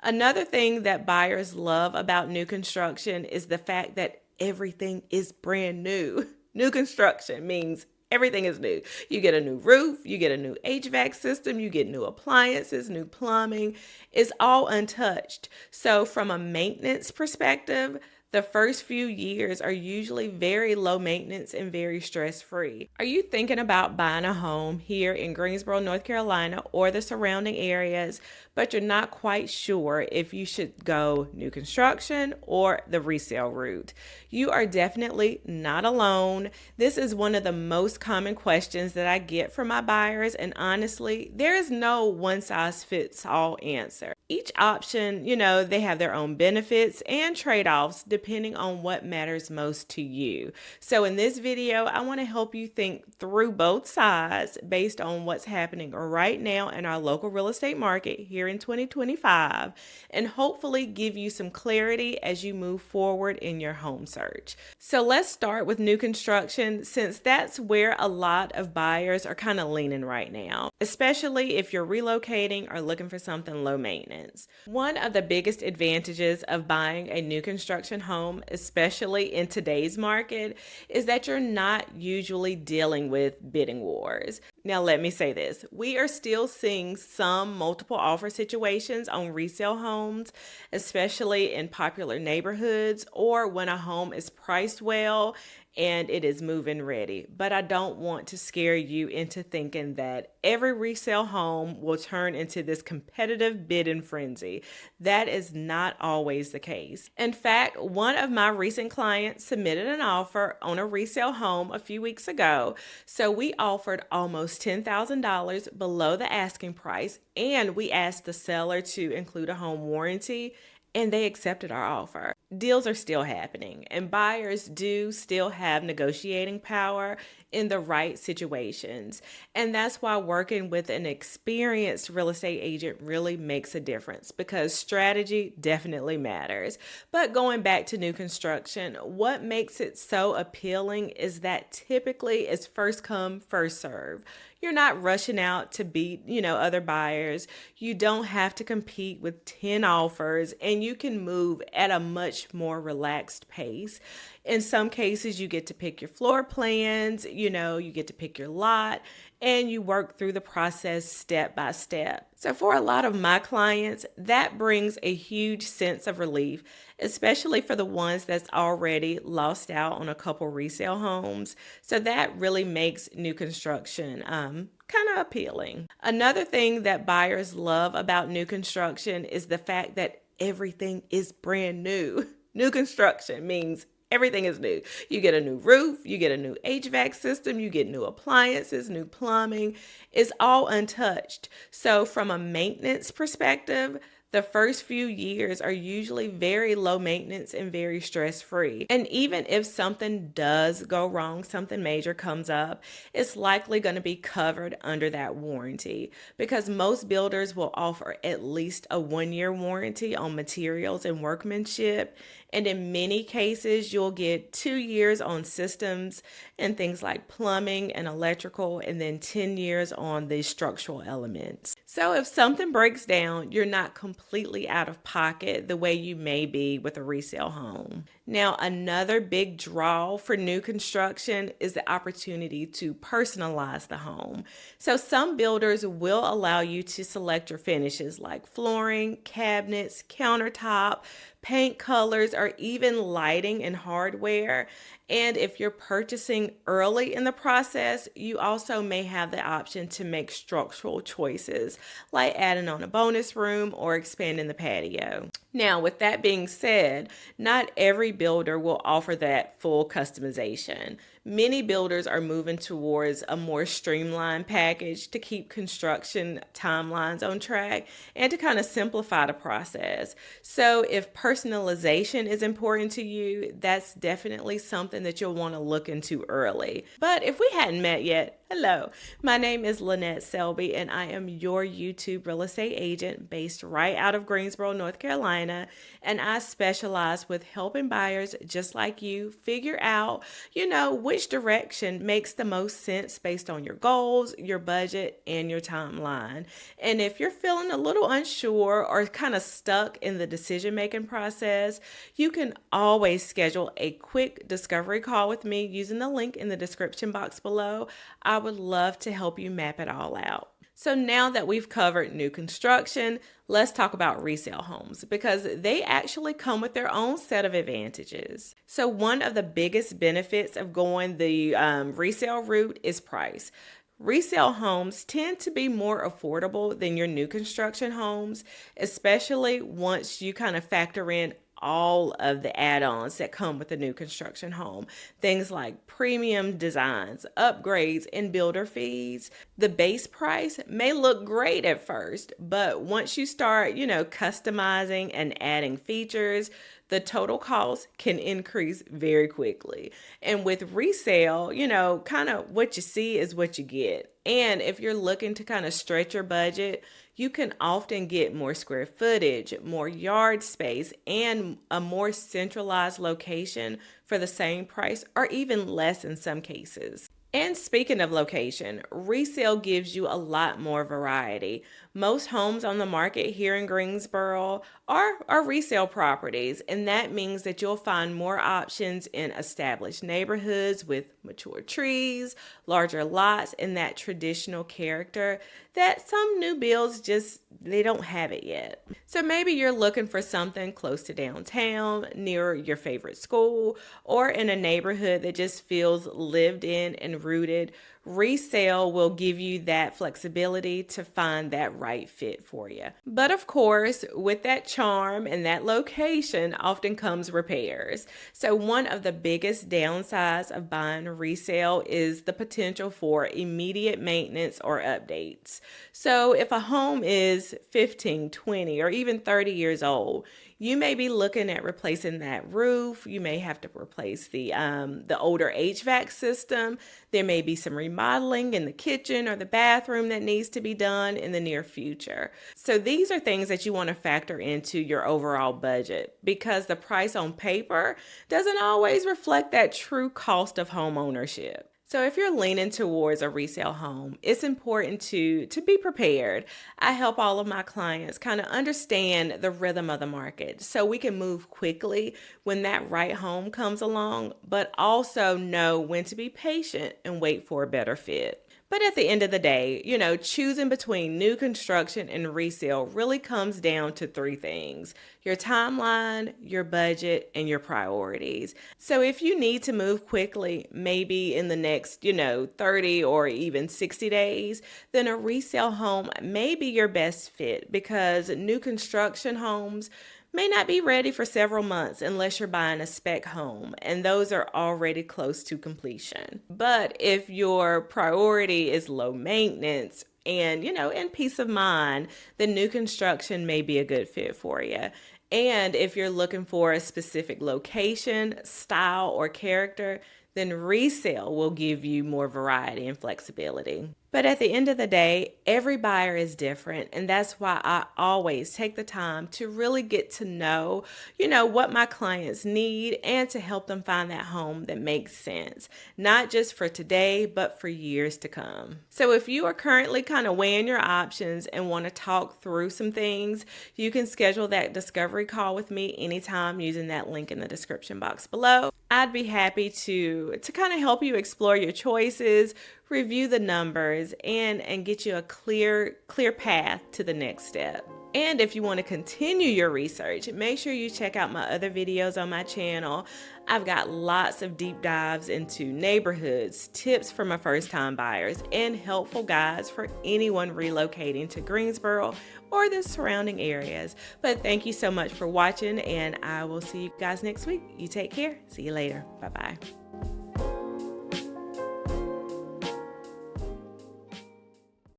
Another thing that buyers love about new construction is the fact that everything is brand new. New construction means everything is new. You get a new roof, you get a new HVAC system, you get new appliances, new plumbing. It's all untouched. So, from a maintenance perspective, the first few years are usually very low maintenance and very stress free. Are you thinking about buying a home here in Greensboro, North Carolina, or the surrounding areas, but you're not quite sure if you should go new construction or the resale route? You are definitely not alone. This is one of the most common questions that I get from my buyers, and honestly, there is no one size fits all answer. Each option, they have their own benefits and trade-offs depending on what matters most to you. So in this video, I want to help you think through both sides based on what's happening right now in our local real estate market here in 2025, and hopefully give you some clarity as you move forward in your home search. So let's start with new construction, since that's where a lot of buyers are kind of leaning right now, especially if you're relocating or looking for something low maintenance. One of the biggest advantages of buying a new construction home, especially in today's market, is that you're not usually dealing with bidding wars. Now, let me say this. We are still seeing some multiple offer situations on resale homes, especially in popular neighborhoods or when a home is priced well and it is move-in ready. But I don't want to scare you into thinking that every resale home will turn into this competitive bidding frenzy. That is not always the case. In fact, one of my recent clients submitted an offer on a resale home a few weeks ago. So we offered almost $10,000 below the asking price, and we asked the seller to include a home warranty, and they accepted our offer. Deals are still happening, and buyers do still have negotiating power in the right situations. And that's why working with an experienced real estate agent really makes a difference, because strategy definitely matters. But going back to new construction, what makes it so appealing is that typically it's first come, first serve. You're not rushing out to beat, other buyers. You don't have to compete with 10 offers, and you can move at a much more relaxed pace. In some cases, you get to pick your floor plans, you get to pick your lot, and you work through the process step by step. So for a lot of my clients, that brings a huge sense of relief, especially for the ones that's already lost out on a couple resale homes. So that really makes new construction kind of appealing. Another thing that buyers love about new construction is the fact that everything is brand new. New construction means everything is new. You get a new roof, you get a new HVAC system, you get new appliances, new plumbing. It's all untouched. So from a maintenance perspective, the first few years are usually very low maintenance and very stress free. And even if something does go wrong, something major comes up, it's likely going to be covered under that warranty, because most builders will offer at least a 1-year warranty on materials and workmanship. And in many cases, you'll get 2 years on systems and things like plumbing and electrical, and then 10 years on the structural elements. So if something breaks down, you're not completely out of pocket the way you may be with a resale home. Now, another big draw for new construction is the opportunity to personalize the home. So some builders will allow you to select your finishes like flooring, cabinets, countertop, paint colors, or even lighting and hardware. And if you're purchasing early in the process, you also may have the option to make structural choices, like adding on a bonus room or expanding the patio. Now, with that being said, not every builder will offer that full customization. Many builders are moving towards a more streamlined package to keep construction timelines on track and to kind of simplify the process. So if personalization is important to you, that's definitely something that you'll want to look into early. But if we hadn't met yet, hello, my name is Lynette Selby, and I am your YouTube real estate agent based right out of Greensboro, North Carolina. Carolina, and I specialize with helping buyers just like you figure out, which direction makes the most sense based on your goals, your budget, and your timeline. And if you're feeling a little unsure or kind of stuck in the decision-making process, you can always schedule a quick discovery call with me using the link in the description box below. I would love to help you map it all out. So now that we've covered new construction, let's talk about resale homes because they actually come with their own set of advantages. So one of the biggest benefits of going the resale route is price. Resale homes tend to be more affordable than your new construction homes, especially once you kind of factor in all of the add-ons that come with a new construction home. Things like premium designs, upgrades, and builder fees. The base price may look great at first, but once you start, customizing and adding features, the total cost can increase very quickly. And with resale, kind of what you see is what you get. And if you're looking to kind of stretch your budget, you can often get more square footage, more yard space, and a more centralized location for the same price or even less in some cases. And speaking of location, resale gives you a lot more variety. Most homes on the market here in Greensboro are resale properties, and that means that you'll find more options in established neighborhoods with mature trees, larger lots, and that traditional character that some new builds they don't have it yet. So maybe you're looking for something close to downtown, near your favorite school, or in a neighborhood that just feels lived in and rooted. Resale will give you that flexibility to find that right fit for you. But of course, with that charm and that location often comes repairs. So one of the biggest downsides of buying resale is the potential for immediate maintenance or updates. So if a home is 15, 20, or even 30 years old, you may be looking at replacing that roof. You may have to replace the older HVAC system. There may be some remodeling in the kitchen or the bathroom that needs to be done in the near future. So these are things that you want to factor into your overall budget because the price on paper doesn't always reflect that true cost of home ownership. So if you're leaning towards a resale home, it's important to be prepared. I help all of my clients kind of understand the rhythm of the market so we can move quickly when that right home comes along, but also know when to be patient and wait for a better fit. But at the end of the day, choosing between new construction and resale really comes down to three things: your timeline, your budget, and your priorities. So if you need to move quickly, maybe in the next, 30 or even 60 days, then a resale home may be your best fit because new construction homes may not be ready for several months unless you're buying a spec home, and those are already close to completion. But if your priority is low maintenance and peace of mind, then new construction may be a good fit for you. And if you're looking for a specific location, style, or character, then resale will give you more variety and flexibility. But at the end of the day, every buyer is different, and that's why I always take the time to really get to know, what my clients need and to help them find that home that makes sense, not just for today, but for years to come. So if you are currently kind of weighing your options and want to talk through some things, you can schedule that discovery call with me anytime using that link in the description box below. I'd be happy to kind of help you explore your choices, review the numbers, and get you a clear path to the next step. And if you want to continue your research, make sure you check out my other videos on my channel. I've got lots of deep dives into neighborhoods, tips for my first-time buyers, and helpful guides for anyone relocating to Greensboro or the surrounding areas. But thank you so much for watching, and I will see you guys next week. You take care. See you later. Bye-bye.